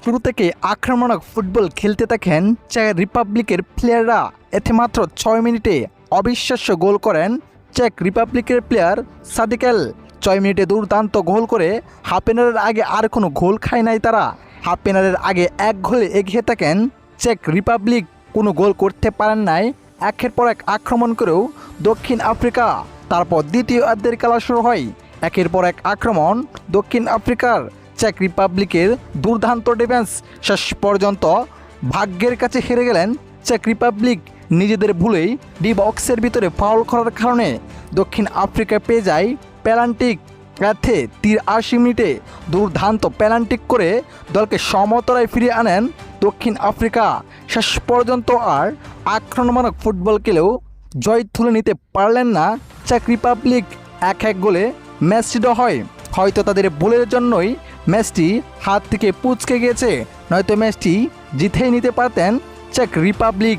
শুরু থেকে আক্রমণাত্মক ফুটবল খেলতে থাকেন চেক রিপাবলিকের প্লেয়াররা। এতে মাত্র 6 মিনিটে অবিশ্বাস্য গোল করেন চেক রিপাবলিকের প্লেয়ার সাদিকেল। 6 মিনিটে দুর্দান্ত গোল করে হাফ এনারের আগে আর কোনো গোল খায় নাই তারা। হাফ এনারের আগে 1 গোলে এগিয়ে থাকেন চেক রিপাবলিক, কোনো গোল করতে পারেন নাই। একের পর এক আক্রমণ করেও দক্ষিণ আফ্রিকা। তারপর দ্বিতীয় অর্ধের খেলা শুরু হয়। একের পর এক আক্রমণ দক্ষিণ আফ্রিকার। চেক রিপাবলিকের দুর্দান্ত ডিফেন্স। শেষ পর্যন্ত ভাগ্যের কাছে হেরে গেলেন চেক রিপাবলিক। নিজেদের ভুলেই ডি বক্সের ভিতরে ফাউল করার কারণে দক্ষিণ আফ্রিকা পেয়ে যায় পেনাল্টি। এতে 83 মিনিটে দুর্দান্ত পেনাল্টি করে দলকে সমতায় ফিরিয়ে আনেন দক্ষিণ আফ্রিকা। শেষ পর্যন্ত আর আক্রমণাত্মক ফুটবল খেলেও জয় তুলে নিতে পারলেন না চেক রিপাবলিক। 1-1 গোলে ম্যাচটি ড্র হয়। হয়তো তাদের ভুলের জন্যই ম্যাচটি হাত থেকে পুচকে গিয়েছে, নয়তো ম্যাচটি জিতেই নিতে পারতেন চেক রিপাবলিক।